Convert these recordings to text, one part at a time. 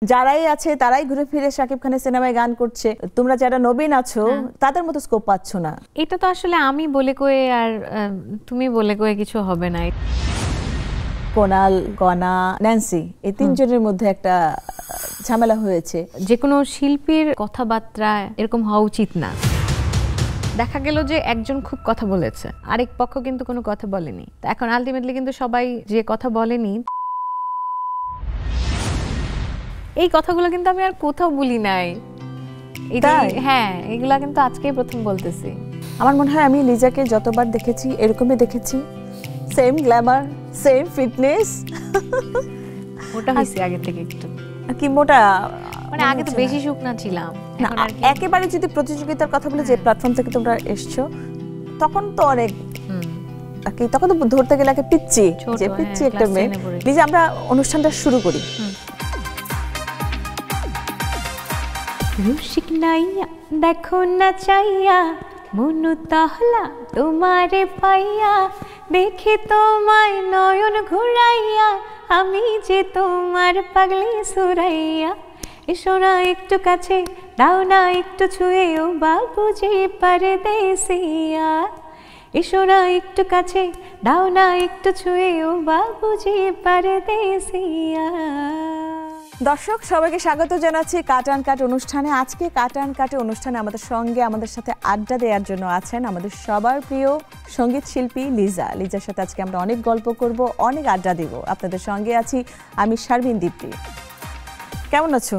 যারাই আছে তারাই ঘুরে ফিরে শাকিব খানের সিনেমায় গান করছে, তোমরা যারা নবীন আছো তাদের মতো স্কোপ পাচ্ছ না। এটা তো আসলে আমি বলে কয়ে আর তুমি বলে কয়ে কিছু হবে না। কোনাল, গনা, ন্যান্সি এই তিনজনের মধ্যে একটা ঝামেলা হয়েছে। যে কোনো শিল্পীর কথাবার্তা এরকম হওয়া উচিত না। দেখা গেল যে একজন খুব কথা বলেছে, আরেক পক্ষ কিন্তু কোনো কথা বলেনি। এখন আলটিমেটলি কিন্তু সবাই যে কথা বলেনি, এই কথাগুলো কিন্তু আমি আর কোথাও বলি নাই। হ্যাঁ, এগুলা কিন্তু আজকেই প্রথম বলতেছি। আমার মনে হয় আমি লিজাকে যতবার দেখেছি এরকমই দেখেছি, সেম গ্ল্যামার, সেম ফিটনেস। মোটা হয়েছে আগে থেকে একটু, কি মোটা মানে আগে তো বেশি শুকনা ছিলাম। একেবারে যদি প্রতিযোগিতার কথা বলে, যে প্ল্যাটফর্ম থেকে তোমরা এসছো তখন তো অনেক, তখন তো ধরতে গেলে পিচ্ছি, যে পিচ্ছি একটা মেয়ে। লিজা, আমরা অনুষ্ঠানটা শুরু করি। রুশিক নাইয়া দেখো না চাইয়া, মনু তাহলা তোমারে পাইয়া, দেখে তোমায় নয়ন ঘুরাইয়া, আমি যে তোমার পাগলি সুরাইয়া। এসো না একটু কাছে, দাও না একটু ছুঁয়ে, ও বাবুজি পরদেশিয়া। এসো না একটু কাছে, দাও না একটু ছুঁয়ে, ও বাবুজি পরদেশিয়া। দর্শক সবাইকে স্বাগত জানাচ্ছি কাট অ্যান্ড কাট অনুষ্ঠানে। আজকে কাট অ্যান্ড কাটে অনুষ্ঠানে আমাদের সঙ্গে, আমাদের সাথে আড্ডা দেওয়ার জন্য আছেন আমাদের সবার প্রিয় সঙ্গীত শিল্পী লিজা। লিজার সাথে আজকে আমরা অনেক গল্প করব, অনেক আড্ডা দেব। আপনাদের সঙ্গে আছি আমি শারমিন দীপ্তি। কেমন আছো?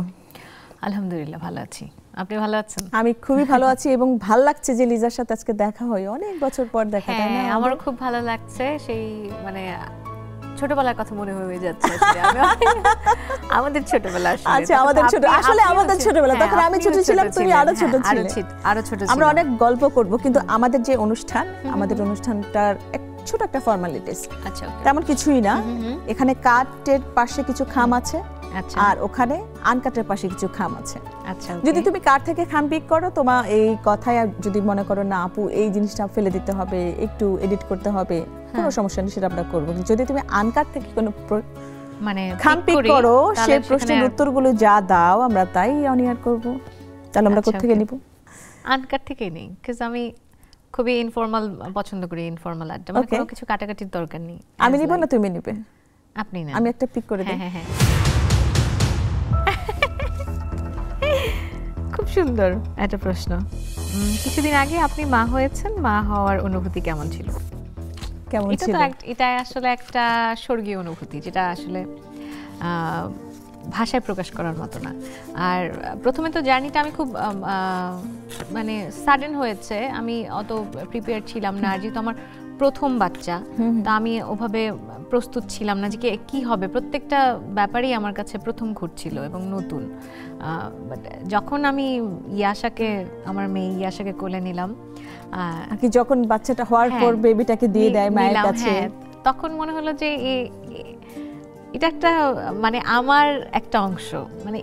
আলহামদুলিল্লাহ ভালো আছি, আপনি ভালো আছেন? আমি খুবই ভালো আছি এবং ভালো লাগছে যে লিজার সাথে আজকে দেখা হয়, অনেক বছর পর দেখা। তাই না? আমারও খুব ভালো লাগছে। সেই মানে ছোটবেলার কথা মনে হয়ে যাচ্ছে আমাদের ছোটবেলা। আচ্ছা, আমাদের ছোট, আসলে আমাদের ছোটবেলা, তখন আমি ছোট ছিলাম, তুমি আরো ছোট ছিলে, আরো ছোট। আমরা অনেক গল্প করব, কিন্তু আমাদের যে অনুষ্ঠান, আমাদের অনুষ্ঠানটার ছোট একটা ফর্মালিটিস, আচ্ছা তেমন কিছুই না। এখানে কাটের পাশে কিছু খাম আছে, আর ওখানে আনকাটের পাশে কিছু খাম আছে। আচ্ছা, যদি তুমি কাট থেকে খাম পিক করো, তোমার এই কথায় যদি মনে করো না আপু এই জিনিসটা ফেলে দিতে হবে, একটু এডিট করতে হবে, কোনো সমস্যা নেই, সেটা আমরা করবো। যদি তুমি আনকাট থেকে কোনো মানে খাম পিক করো, সেই প্রশ্নের উত্তরগুলো যা দাও আমরা তাই অন এয়ার করবো। তাহলে আমরা কোথা থেকে নিব? আনকাট থেকেই নেই, কারণ আমি খুবই ইনফর্মাল পছন্দ করি, ইনফর্মাল আড্ডা, মানে কোনো কিছু কাটাকাটির দরকার নেই। আমি নিব না তুমি নিবে? আপনি না, আমি একটা পিক করে দিই। হ্যাঁ হ্যাঁ, খুব সুন্দর একটা প্রশ্ন। কিছুদিন আগে আপনি মা হয়েছেন, মা হওয়ার অনুভূতি কেমন ছিল? কেমন ছিল? এটা আসলে একটা স্বর্গীয় অনুভূতি, যেটা আসলে ভাষায় প্রকাশ করার মতো না। আর প্রথমে তো জার্নিটা আমি খুব মানে সাডেন হয়েছে, আমি অত প্রিপেয়ার ছিলাম না। আর যেহেতু আমার প্রথম বাচ্চা, তা আমি ওভাবে প্রস্তুত ছিলাম না যে কি হবে। প্রত্যেকটা ব্যাপারই আমার কাছে প্রথম ঘটছিল এবং নতুন। বাট যখন আমি ইয়াশাকে, আমার মেয়ে ইয়াশাকে কোলে নিলাম, যখন বাচ্চাটা হওয়ার পর বেবিটাকে দিয়ে দেয় মায়ের কাছে, তখন মনে হলো যে এটা একটা মানে আমার একটা অংশ। মানে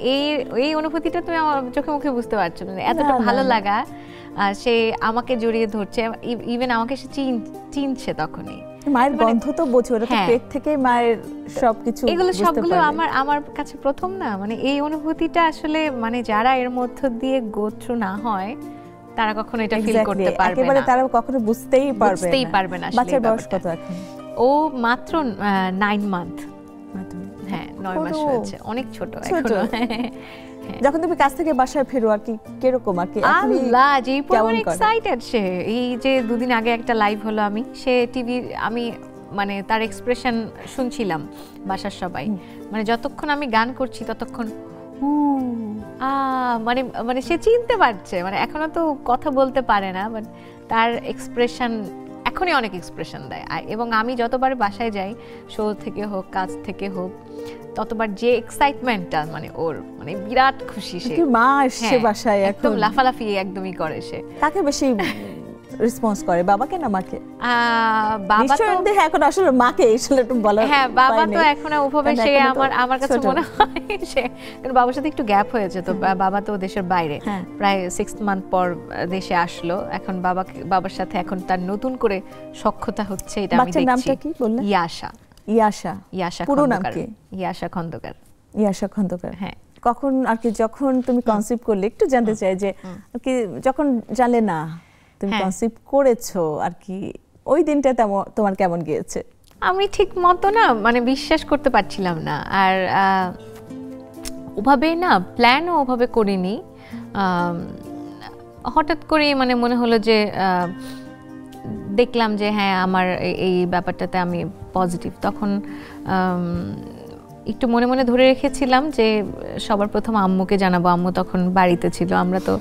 এই অনুভূতিটা তুমি আমার চোখে মুখে বুঝতে পারছো, মানে এতটা ভালো লাগা। সে আমাকে জড়িয়ে ধরছে, ইভেন আমাকে সে চিনছে তখনই। মায়ের গন্ধ তো বোঝো, ওটা তো পেট থেকে মায়ের সবকিছু, এগুলো সবগুলো আমার কাছে প্রথম না। মানে এই অনুভূতিটা আসলে মানে যারা এর মধ্য দিয়ে গো থ্রু না হয় তারা কখনো এটা ফিল করতে পারবে না, একেবারে তারা কখনো বুঝতেই পারবে না। বাচ্চার বয়স কত এখন? ও মাত্র 9 মান্থ। হ্যাঁ, 9 মাস হয়েছে, অনেক ছোট এখনো। যখন তুমি কাছ থেকে বাসায় ফেরো আর কি কিরকম, আর কি আল্লাহ যে পরিমাণ এক্সাইটেড সে। এই যে দুদিন আগে একটা লাইভ হলো, সে টিভি, আমি মানে তার এক্সপ্রেশন শুনছিলাম বাসার সবাই। মানে যতক্ষণ আমি গান করছি ততক্ষণ মানে মানে সে চিনতে পারছে, মানে এখনো তো কথা বলতে পারে না, বাট তার এক্সপ্রেশন এখনই অনেক এক্সপ্রেশন দেয়। এবং আমি যতবার বাসায় যাই, শো থেকে হোক, কাজ থেকে হোক, ততবার যে এক্সাইটমেন্টটা, মানে ওর মানে বিরাট খুশি। সে মা আসছে বাসায়, একদম লাফালাফি একদমই করে। সে কাকে বেশি রেসপন্স করে, বাবাকে না মাকে? বাবা তো এখন আসলে মাকে আসলে একটু বলা, হ্যাঁ বাবা তো এখন ওভাবে সে আমার কাছে মনে হয় সে, কারণ বাবার সাথে একটু গ্যাপ হয়েছে তো, বাবা তো দেশের বাইরে, প্রায় 6 মান্থ পর দেশে আসলো। এখন বাবার সাথে এখন তার নতুন করে সখ্যতা হচ্ছে, এটা আমি দেখছি। নামটা কি বললেন? ইয়াশা। ইয়াশা পুরো নাম কি? ইয়াশা খন্দকার। ইয়াশা খন্দকার, হ্যাঁ। কখন আর কি যখন তুমি কনসিভ করলে একটু জানতে চাই যে আর কি যখন জানলে না তুমি কনসিভ করেছো আর কি ওই দিনটা তোমার কেমন গিয়েছে? আমি ঠিক মতো না মানে বিশ্বাস করতে পারছিলাম না, আর ওভাবে না প্ল্যানও ওভাবে করিনি। হঠাৎ করে মানে মনে হলো যে দেখলাম যে হ্যাঁ আমার এই ব্যাপারটাতে আমি পজিটিভ। তখন একটু মনে মনে ধরে রেখেছিলাম যে সবার প্রথম আম্মুকে জানাবো। আম্মু তখন বাড়িতে ছিল, আমরা তো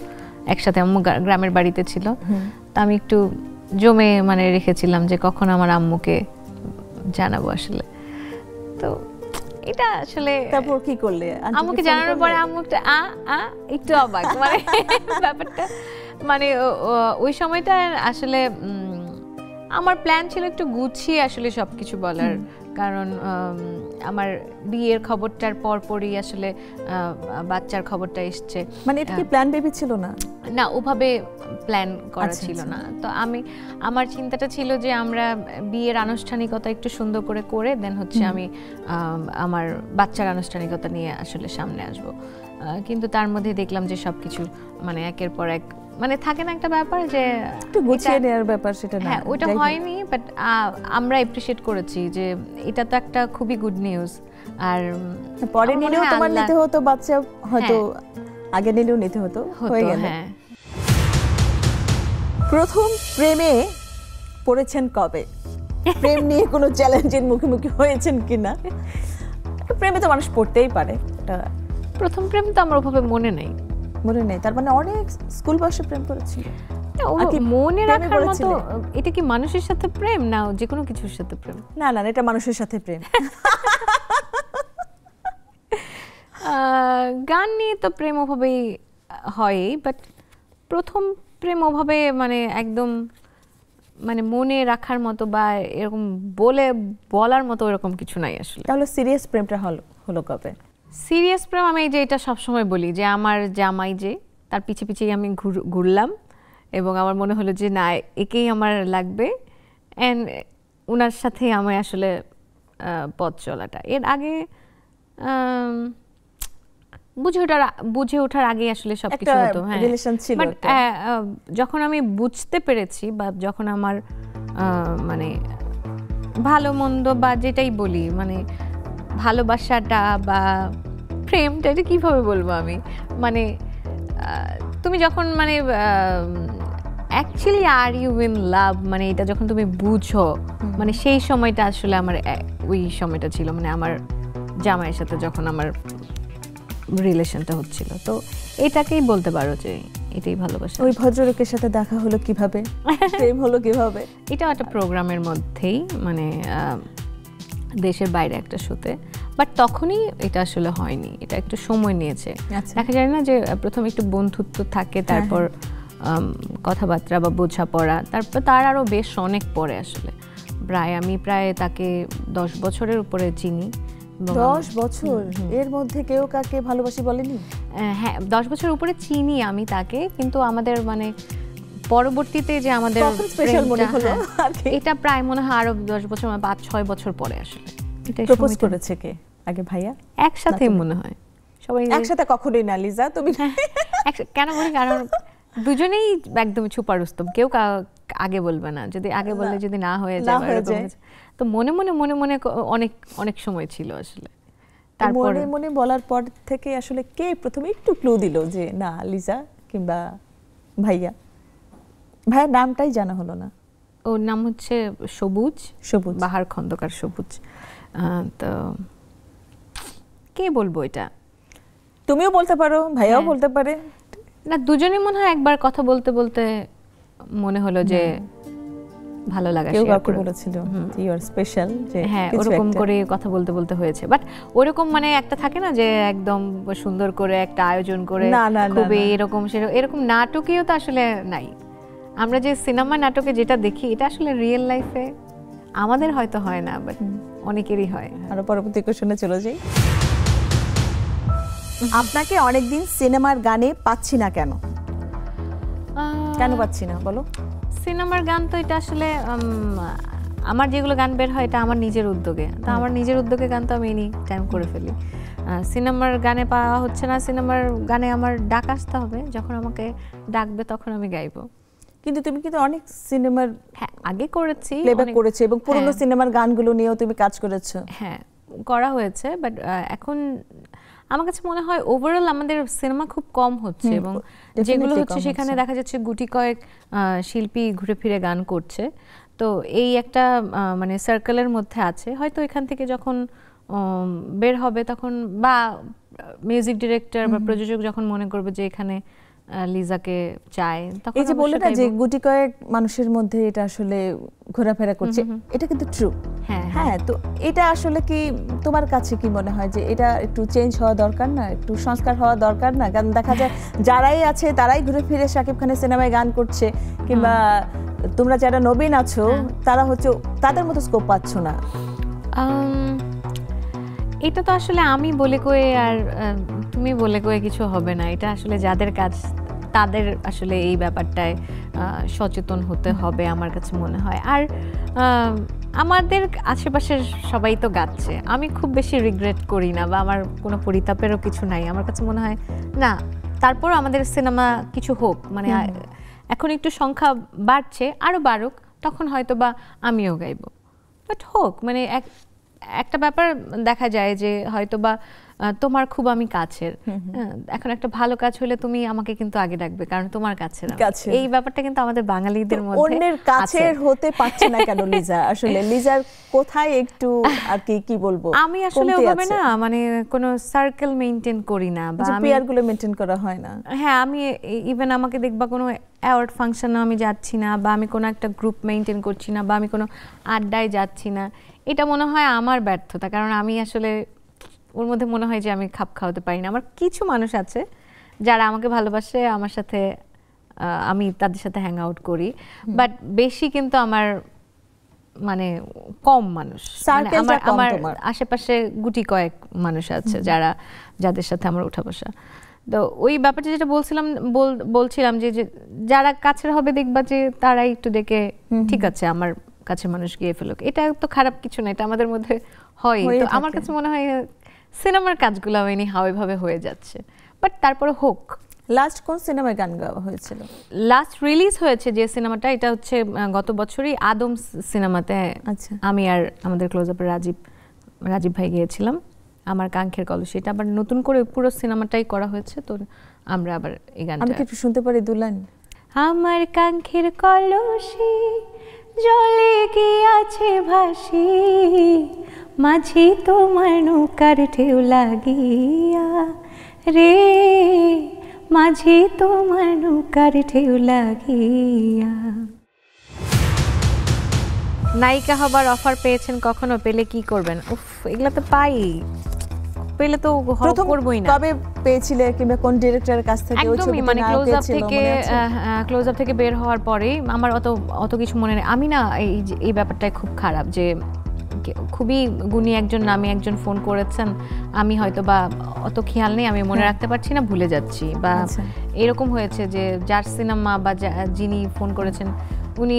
একসাথে, আম্মু গ্রামের বাড়িতে ছিল। তা আমি একটু জমে মানে রেখেছিলাম যে কখন আমার আম্মুকে জানাবো আসলে। তো এটা আসলে তারপর কি করলে? আম্মুকে জানানোর পরে আম্মু একটু অবাক মানে ব্যাপারটা মানে ওই সময়টা আসলে আমার প্ল্যান ছিল একটু গুছিয়ে আসলে সবকিছু বলার, কারণ আমার বিয়ের খবরটার পরপরই আসলে বাচ্চার খবরটা এসছে। মানে এটা কি প্ল্যান বেবি ছিল না? না, ওভাবে প্ল্যান করা ছিল না। তো আমার চিন্তাটা ছিল যে আমরা বিয়ের আনুষ্ঠানিকতা একটু সুন্দর করে দেন হচ্ছে আমি আমার বাচ্চার আনুষ্ঠানিকতা নিয়ে আসলে সামনে আসব। কিন্তু তার মধ্যে দেখলাম যে সবকিছু মানে একের পর এক মানে থাকে না একটা ব্যাপার যে একটু গুছিয়ে নেওয়ার ব্যাপার, সেটা না। হ্যাঁ, ওটা হয়নি, বাট আমরা অ্যাপ্রিশিয়েট করেছি যে এটা তো একটা খুবই গুড নিউজ। আর পরে নিলেও তোমার নিতে হতো বাচ্চা, হয়তো আগে নিলেও নিতে হতো, হয়ে গেল। হ্যাঁ। প্রথম প্রেমে পড়েছেন কবে? প্রেম নিয়ে কোনো চ্যালেঞ্জের মুখোমুখি হয়েছেন কিনা? প্রেমে তো মানুষ পড়তেই পারে। প্রথম প্রেম তো আমার ওভাবে মনে নেই। মনে নেই? তার মানে অনেক স্কুল বয়সে প্রেম করেছিল। মনে রাখার মতো এটা কি মানুষের সাথে প্রেম না যে কোনো কিছুর সাথে প্রেম? না না, এটা মানুষের সাথে প্রেম। গান নিয়ে তো প্রেম ওভাবেই হয়, বাট প্রথম প্রেম ওভাবে মানে একদম মানে মনে রাখার মতো বা এরকম বলার মতো এরকম কিছু নাই আসলে। তাহলে সিরিয়াস প্রেমটা হলো কবে? সিরিয়াস প্রেম আমি যে এটা সবসময় বলি যে আমার জামাই যে তার পিছে পিছেই আমি ঘুরলাম এবং আমার মনে হলো যে না একেই আমার লাগবে, অ্যান্ড ওনার সাথেই আমি আসলে পথ চলাটা। এর আগে বুঝে ওঠার আগে আসলে সবকিছু হতো। হ্যাঁ, বাট যখন আমি বুঝতে পেরেছি বা যখন আমার মানে ভালো মন্দ বা যেটাই বলি মানে ভালোবাসাটা বা প্রেমটা, এটা কীভাবে বলবো আমি, মানে তুমি যখন মানে actually are you in love মানে এটা যখন তুমি বুঝো, মানে সেই সময়টা আসলে আমার ওই সময়টা ছিল মানে আমার জামাইয়ের সাথে যখন আমার রিলেশনটা হচ্ছিল। তো এটাকেই বলতে পারো যে এটাই ভালোবাসা। ওই ভদ্রলোকের সাথে দেখা হলো কিভাবে? প্রেম হলো কিভাবে? এটাও একটা প্রোগ্রামের মধ্যেই, মানে দেশের বাইরে একটা শোতে, বাট তখনই এটা আসলে হয়নি, এটা একটু সময় নিয়েছে। দেখা যায় না যে প্রথমে একটু বন্ধুত্ব থাকে, তারপর কথাবার্তা বা বোঝাপড়া, তারপর তার আরও বেশ অনেক পরে আসলে আমি প্রায় তাকে 10 বছরের উপরে চিনি। 10 বছর? এর মধ্যে কেউ কাকে ভালোবাসি বলেনি? হ্যাঁ, 10 বছর উপরে চিনি আমি তাকে, কিন্তু আমাদের মানে পরবর্তীতে যে আমাদের এটা প্রায় মনে হয় আরো 10 বছর 5-6 বছর পরে আসলে প্রপোজ করেছে কে আগে? ভাইয়া একসাথে মনে হয় সবাই একসাথে। কখনোই না লিজা, তুমি কেন বলি, কারণ দুজনেই একদম ছুপা রুস্তম, কেউ আগে বলবে না, যদি আগে বললে যদি না হয়ে যায়। তো মনে মনে অনেক অনেক সময় ছিল আসলে। তারপর মনে বলার পর থেকে আসলে কে প্রথমে একটু ক্লু দিল যে না লিজা কিংবা ভাইয়ার নামটাই জানা হলো না? ওর নাম হচ্ছে সবুজ বাহার খন্দকার সবুজ। তো কে বলবো এটা? তুমিও বলতে পারো, ভাইয়াও বলতে পারে। না, দুজনেই মনে হয় একবার কথা বলতে বলতে মনে হলো যে ভালো লাগা শেয়ার করে বলেছিল ইউ আর স্পেশাল, যে হ্যাঁ ওরকম করে কথা বলতে বলতে হয়েছে। বাট ওরকম মানে একটা থাকে না যে একদম সুন্দর করে একটা আয়োজন করে খুবই এরকম নাটকীয় তো আসলে নাই। আমরা যে সিনেমা নাটকে যেটা দেখি এটা আসলে রিয়েল লাইফে আমাদের হয়তো হয় না, বাট অনেকেরই হয়। আর পরবর্তী কোশ্চেনে চলে যাই। আপনাকে অনেকদিন সিনেমার গানে পাচ্ছি না কেন? কেন পাচ্ছি না বলো? সিনেমার গান তো এটা আসলে আমার যেগুলো গান বের হয় এটা আমার নিজের উদ্যোগে, তো আমার নিজের উদ্যোগে গান তো আমি এনি টাইম করে ফেলি। সিনেমার গানে পাওয়া হচ্ছে না, সিনেমার গানে আমার ডাক আসতে হবে, যখন আমাকে ডাকবে তখন আমি গাইবো। কিন্তু তুমি কিন্তু অনেক সিনেমার আগে করেছি, প্লেব্যাক করেছো এবং পুরনো সিনেমার গানগুলো নিয়েও তুমি কাজ করেছো। হ্যাঁ করা হয়েছে, বাট এখন আমার কাছে মনে হয় ওভারঅল আমাদের সিনেমা খুব কম হচ্ছে, এবং যেগুলো হচ্ছে সেখানে দেখা যাচ্ছে গুটি কয়েক শিল্পী ঘুরে ফিরে গান করছে। তো এই একটা মানে সার্কেলের মধ্যে আছে, হয়তো এখান থেকে যখন বের হবে তখন, বা মিউজিক ডিরেক্টর বা প্রযোজক যখন মনে করবে যে এখানে লিজাকে চায়, তখন এই যে বললে না যে গুটি কয়েক মানুষের মধ্যে এটা আসলে ঘোরাফেরা করছে, এটা কিন্তু ট্রু। হ্যাঁ, তো এটা আসলে কি তোমার কাছে কি মনে হয় যে এটা একটু চেঞ্জ হওয়া দরকার না, একটু সংস্কার হওয়া দরকার না? কারণ দেখা যায় যারাই আছে তারাই ঘুরে ফিরে শাকিব খানের সিনেমায় গান করছে, কিংবা তোমরা যারা নবীন আছো তারা হচ্ছে তাদের মতো স্কোপ পাচ্ছ না। এটা তো আসলে আমি বলে কয়ে আর তুমি বলে কয়ে কিছু হবে না, এটা আসলে যাদের কাজ তাদের আসলে এই ব্যাপারটায় সচেতন হতে হবে আমার কাছে মনে হয়। আর আমাদের আশেপাশের সবাই তো গাচ্ছে, আমি খুব বেশি রিগ্রেট করি না, বা আমার কোনো পরিতাপেরও কিছু নাই। আমার কাছে মনে হয় না, তারপর আমাদের সিনেমা কিছু হোক, মানে এখন একটু সংখ্যা বাড়ছে, আরও বাড়ুক, তখন হয়তো বা আমিও গাইব, বাট হোক। মানে একটা ব্যাপার দেখা যায় যে হয়তো বা তোমার খুব আমি কাছের, এখন একটা ভালো কাজ হলে তুমি আমাকে কিন্তু আগে ডাকবে, কারণ তোমার কাছের। এই ব্যাপারটা কিন্তু আমাদের বাঙালিদের মধ্যে অন্যের কাছের হতে পারছে না কেন লিজা? আসলে লিজার কোথায় একটু আর কি বলবো, আমি আসলে ওভাবে না, মানে কোনো সার্কেল মেইনটেইন করি না, বা পিয়ার গুলো মেইনটেইন করা হয় না। হ্যাঁ, আমি ইভেন আমাকে দেখবা কোনো অ্যাওয়ার্ড ফাংশনে আমি যাচ্ছি না, বা আমি কোনো একটা গ্রুপ মেইনটেইন করছি না, বা আমি কোনো আড্ডায় যাচ্ছি না, এটা মনে হয় আমার ব্যর্থতা। কারণ আমি আসলে ওর মধ্যে মনে হয় যে আমি খাপ খাওয়াতে পারি না। আমার কিছু মানুষ আছে যারা আমাকে ভালোবাসে, আমার সাথে আমি তাদের সাথে হ্যাং আউট করি, বাট বেশি কিন্তু আমার মানে কম মানুষ, আমার আশেপাশে গুটি কয়েক মানুষ আছে যাদের সাথে আমার উঠা বসা। তো ওই ব্যাপারটা যেটা বলছিলাম যে যারা কাছের হবে দেখবা যে তারাই একটু দেখে ঠিক আছে আমার কাছে মানুষ গিয়ে ফেলুক, এটা তো খারাপ কিছু না, এটা আমাদের মধ্যে হয়। তো আমার কাছে মনে হয় সিনেমার কাজগুলো এনি হাওয়াভাবে হয়ে যাচ্ছে, বাট তারপরে হোক। লাস্ট কোন সিনেমায় গান গাওয়া হয়েছিল? লাস্ট রিলিজ হয়েছে যে সিনেমাটা, এটা হচ্ছে গত বছরই আদম সিনেমাতে। আচ্ছা, আমি আর আমাদের ক্লোজ আপের রাজীব ভাই গিয়েছিলাম, আমার কাঙ্ক্ষের কলসি। এটা আবার নতুন করে পুরো সিনেমাটাই করা হয়েছে, তো আমরা আবার এই গানটা। আমি কি একটু শুনতে পারি দুলান? আমার কাঙ্ক্ষের কলসি জলে গিয়াছে ভাসি, মাঝি তোমার নৌকার ঢেউ লাগিয়া রে, মাঝি তোমার নৌকার ঢেউ লাগিয়া। নায়িকা হবার অফার পেয়েছেন কখনো? পেলে কি করবেন? উফ, এগুলা তো পাই, পেলে তো করবই না। কবে পেয়েছিলে, কিংবা কোন ডিরেক্টরের কাছ থেকে? একদমই মানে ক্লোজ আপ থেকে বের হওয়ার পরেই। আমার অত কিছু মনে নেই। আমি না এই ব্যাপারটাই খুব খারাপ, যে খুবই গুণী একজন নামী একজন ফোন করেছেন, আমি হয়তো বা অত খেয়াল নেই, আমি মনে রাখতে পারছি না, ভুলে যাচ্ছি, বা এরকম হয়েছে যে যার সিনেমা বা যিনি ফোন করেছেন উনি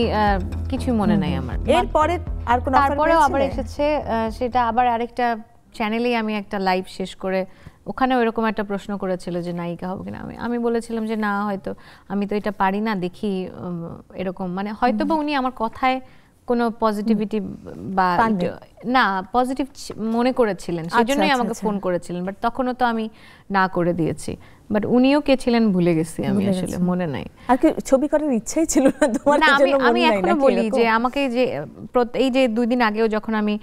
কিছুই মনে নাই আমার। এরপরে আর কোন তারপরেও আবার এসেছে, সেটা আবার আরেকটা চ্যানেলেই আমি একটা লাইভ শেষ করে ওখানে ওইরকম একটা প্রশ্ন করেছিল যে নায়িকা হবে কিনা। আমি বলেছিলাম যে না, হয়তো আমি তো এটা পারি না, দেখি এরকম, মানে হয়তো বা উনি আমার কথায় কোনো পজিটিভিটি বা না পজিটিভ মনে করেছিলেন, সেজন্যই আমাকে ফোন করেছিলেন, বাট তখনও তো আমি না করে দিয়েছি। বাট উনিও কে ছিলেন ভুলে গেছি আমি, আসলে মনে নাই। আর কি ছবি করার ইচ্ছাই ছিল না তোমার? না, আমি এখনো বলি যে আমাকে যে এই যে 2 দিন আগেও যখন আমি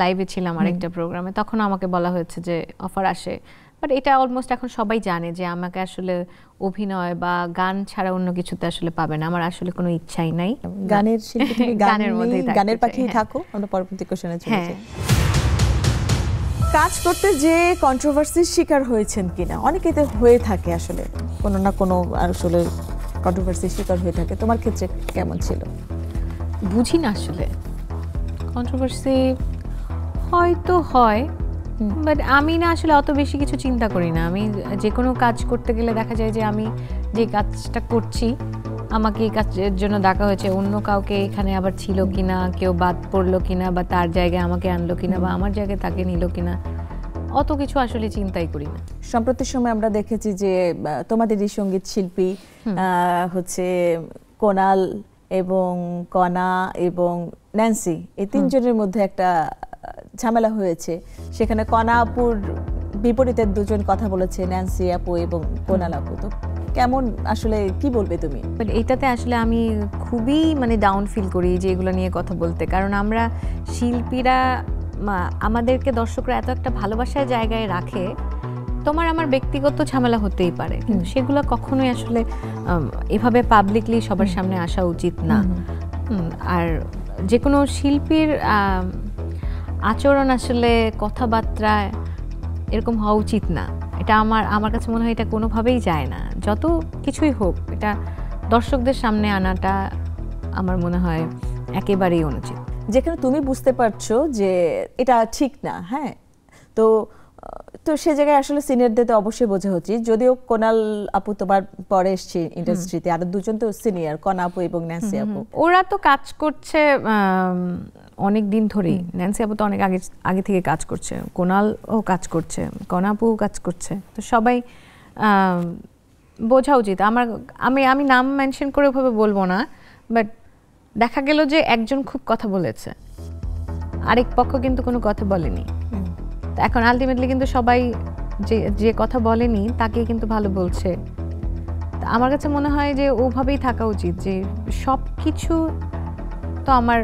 লাইভে ছিলাম আরেকটা প্রোগ্রামে, তখন আমাকে বলা হয়েছে যে অফার আসে, বাট এটা অলমোস্ট এখন সবাই জানে যে আমাকে আসলে অভিনয় বা গান ছাড়া অন্য কিছুতে আসলে পাবে না। আমার আসলে কোনো ইচ্ছাই নাই। গানের শিল্পী তুমি, গানের মধ্যেই গানের পাখি থাকো। আমরা পরবর্তী কোশ্চেনে চলে যাই। কাজ করতে যে কন্ট্রোভার্সির শিকার হয়েছেন কিনা? অনেকেই তো হয়ে থাকে, আসলে কোনো না কোনো আসলে কন্ট্রোভার্সির শিকার হয়ে থাকে। তোমার ক্ষেত্রে কেমন ছিল? বুঝি না আসলে, কন্ট্রোভার্সি হয়তো হয়, বাট আমি না আসলে অত বেশি কিছু চিন্তা করি না। আমি যে কোনো কাজ করতে গেলে দেখা যায় যে আমি যে কাজটা করছি, আমাকে এই কাজের জন্য ডাকা হয়েছে, অন্য কাউকে এখানে আবার ছিল কিনা, কেউ বাদ পড়লো কিনা, বা তার জায়গায় আমাকে আনলো কিনা, বা আমার জায়গায় তাকে নিল কিনা, অত কিছু আসলে চিন্তাই করি না। সম্প্রতি সময় আমরা দেখেছি যে তোমাদেরই সঙ্গীত শিল্পী হচ্ছে কোনাল এবং কণা এবং ন্যান্সি, এই তিনজনের মধ্যে একটা ঝামেলা হয়েছে। সেখানে কণা আপুর বিপরীতে দুজন কথা বলেছে, ন্যান্সি আপু এবং কোনাল আপু। তো কেমন আসলে কি বলবে তুমি? বাট এটাতে আসলে আমি খুবই মানে ডাউন ফিল করি যে এগুলো নিয়ে কথা বলতে, কারণ আমরা শিল্পীরা আমাদেরকে দর্শকরা এত একটা ভালোবাসার জায়গায় রাখে, তোমার আমার ব্যক্তিগত ঝামেলা হতেই পারে, কিন্তু সেগুলো কখনোই আসলে এভাবে পাবলিকলি সবার সামনে আসা উচিত না। আর যে কোনো শিল্পীর আচরণ আসলে কথাবার্তা এরকম হওয়া উচিত না। এটা আমার কাছে মনে হয় এটা কোনোভাবেই যায় না। যত কিছুই হোক, এটা দর্শকদের সামনে আনাটা আমার মনে হয় একেবারেই অনুচিত। যেখানে তুমি বুঝতে পারছো যে এটা ঠিক না, হ্যাঁ, তো সে জায়গায় আসলে সিনিয়রদের তো অবশ্যই বোঝা উচিত। যদিও কোনাল আপু তোমার পরে এসছে ইন্ডাস্ট্রিতে, আর দুজন তো সিনিয়র, কণা আপু এবং ন্যান্সি আপু। ওরা তো কাজ করছে অনেক দিন ধরেই। ন্যান্সি আপু তো অনেক আগে থেকে কাজ করছে, কোনালও কাজ করছে, কণা আপুও কাজ করছে। তো সবাই বোঝা উচিত। আমি নাম মেনশন করে ওভাবে বলবো না, বাট দেখা গেল যে একজন খুব কথা বলেছে, আরেক পক্ষ কিন্তু কোনো কথা বলেনি। এখন আলটিমেটলি কিন্তু সবাই যে কথা বলেনি তাকে কিন্তু ভালো বলছে। আমার কাছে মনে হয় যে ওভাবেই থাকা উচিত, যে সব কিছু তো আমার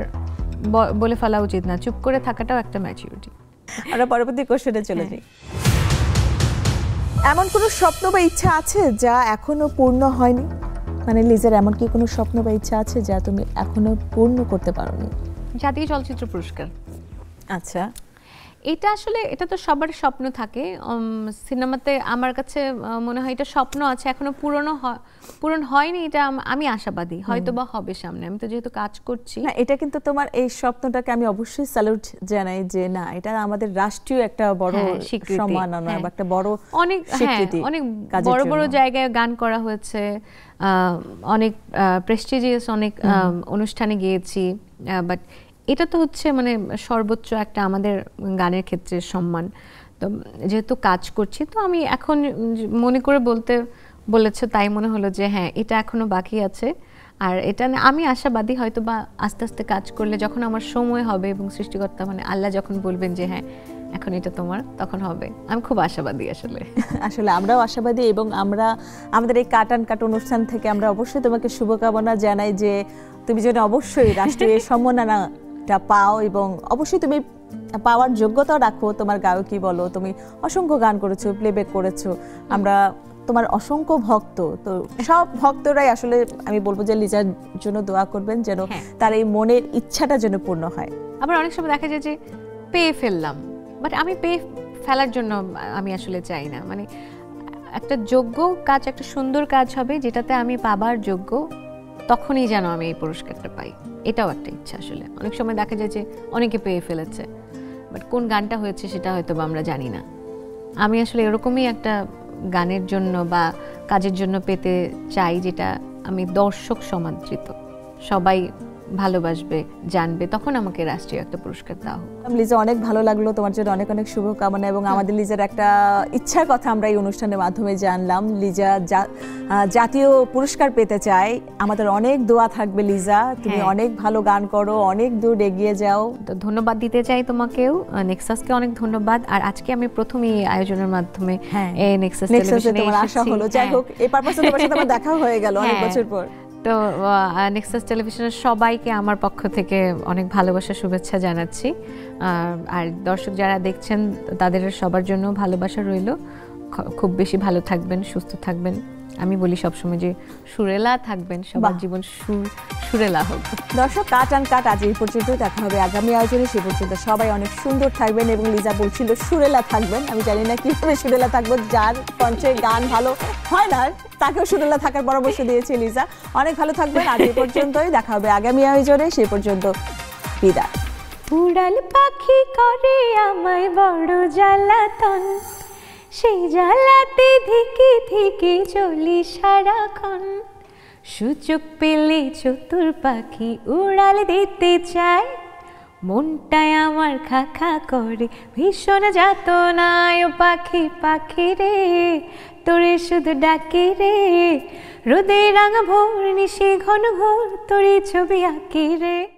বলে ফেলা উচিত না, চুপ করে থাকাটাও একটা ম্যাচুরিটি। আমরা পরবর্তী কোশ্চেনে চলে যাই। এমন কোনো স্বপ্ন বা ইচ্ছা আছে যা এখনো পূর্ণ হয়নি? মানে লিজার এমন কি কোনো স্বপ্ন বা ইচ্ছা আছে যা তুমি এখনো পূর্ণ করতে পারোনি? জাতীয় চলচ্চিত্র পুরস্কার। আচ্ছা, এটা তো সবার স্বপ্ন থাকে সিনেমাতে। আমার কাছে মনে হয় এটা স্বপ্ন আছে, এখনো পূরণ হয়নি। এটা আমি আশাবাদী, হয়তো বা হবে সামনে। আমি তো যেহেতু কাজ করছি। না, এটা কিন্তু তোমার এই স্বপ্নটাকে আমি অবশ্যই স্যালুট জানাই যে না, এটা আমাদের রাষ্ট্রীয় একটা বড় সম্মাননা বা একটা বড় অনেক স্বীকৃতি। অনেক বড় বড় জায়গায় গান করা হয়েছে, অনেক প্রেস্টিজিয়াস অনেক অনুষ্ঠানে গিয়েছি, বাট এটা তো হচ্ছে মানে সর্বোচ্চ একটা আমাদের গানের ক্ষেত্রে সম্মান। তো যেহেতু কাজ করছি, তো আমি এখন মনে করে বলেছে, তাই মনে হলো যে হ্যাঁ, এটা এখনো বাকি আছে। আর এটা আমি আশাবাদী, হয়তো বা আস্তে আস্তে কাজ করলে যখন আমার সময় হবে এবং সৃষ্টিকর্তা মানে আল্লাহ যখন বলবেন যে হ্যাঁ এখন এটা তোমার, তখন হবে। আমি খুব আশাবাদী আসলে আমরাও আশাবাদী, এবং আমরা আমাদের এই কাট অনুষ্ঠান থেকে আমরা অবশ্যই তোমাকে শুভকামনা জানাই যে তুমি যেন অবশ্যই রাষ্ট্রীয় সম্মাননা পাও, এবং অবশ্যই তুমি পাওয়ার যোগ্যতাও রাখো। তোমার গায়কী বলো, তুমি অসংখ্য গান করেছো, প্লেব্যাক করেছো, আমরা তোমার অসংখ্য ভক্ত। তো সব ভক্তরাই আসলে আমি বলবো যে লিজার জন্য দোয়া করবেন, যেন তার এই মনের ইচ্ছাটা যেন পূর্ণ হয়। আবার অনেক সময় দেখা যায় যে পেয়ে ফেললাম, বাট আমি পেয়ে ফেলার জন্য আমি আসলে চাই না। মানে একটা যোগ্য কাজ, একটা সুন্দর কাজ হবে যেটাতে আমি পাবার যোগ্য, তখনই যেন আমি এই পুরস্কারটা পাই। এটাও একটা ইচ্ছা। আসলে অনেক সময় দেখা যায় যে অনেকে পেয়ে ফেলেছে, বাট কোন গানটা হয়েছে সেটা হয়তো আমরা জানি না। আমি আসলে এরকমই একটা গানের জন্য বা কাজের জন্য পেতে চাই, যেটা আমি দর্শক সমাদৃত, সবাই ভালোবাসবে, জানবে, তখন আমাকে রাষ্ট্রীয় একটা পুরস্কার দাও। লিজা, অনেক ভালো লাগলো, তোমার জন্য অনেক অনেক শুভকামনা। এবং আমাদের লিজার একটা ইচ্ছার কথা আমরা এই অনুষ্ঠানের মাধ্যমে জানলাম, লিজা জাতীয় পুরস্কার পেতে চায়। আমাদের অনেক দোয়া থাকবে লিজা, তুমি অনেক ভালো গান করো, অনেক দূর এগিয়ে যাও। তো ধন্যবাদ দিতে চাই তোমাকেও, নেক্সাসকে অনেক ধন্যবাদ। আর আজকে আমি প্রথম এই আয়োজনের মাধ্যমে নেক্সাসে তোমার আসা হলো। যাই হোক, এই পারপাসে তোমার সাথে আমার দেখা হয়ে গেল অনেক বছর পর। তো নেক্সাস টেলিভিশনের সবাইকে আমার পক্ষ থেকে অনেক ভালোবাসা, শুভেচ্ছা জানাচ্ছি। আর দর্শক যারা দেখছেন তাদের সবার জন্য ভালোবাসা রইল। খুব বেশি ভালো থাকবেন, সুস্থ থাকবেন। আমি বলি সবসময় যে সুরেলা থাকবেন, সবার জীবন সুরেলা হোক। দর্শক, কাট আজ এই পর্যন্ত, দেখা হবে আগামী আয়োজনে। সে পর্যন্ত সবাই অনেক সুন্দর থাকবেন। এবং লিজা বলছিল সুরেলা থাকবেন, আমি জানি না কিভাবে সুরেলা থাকবো, যার কণ্ঠে গান ভালো হয় না তাকেও সুরেলা থাকার পরামর্শ দিয়েছে লিজা। অনেক ভালো থাকবেন, আজ এই পর্যন্তই, দেখা হবে আগামী আয়োজনে। সে পর্যন্ত বিদায়। উড়াল পাখি করে আমায় বড় জ্বালাতন, সেই জ্বালাতে ধিকে ধিকে চলি সারাক্ষণ। সুযোগ পেলে চতুর পাখি উড়াল দিতে চায়, মনটায় আমার খা খা করে ভীষণ যাতনায় ও পাখি পাখি রে তোরে শুধু ডাকি রে রোদে রাঙা ভোর নিশি ঘন ঘোর তোরে ছবি আঁকি রে।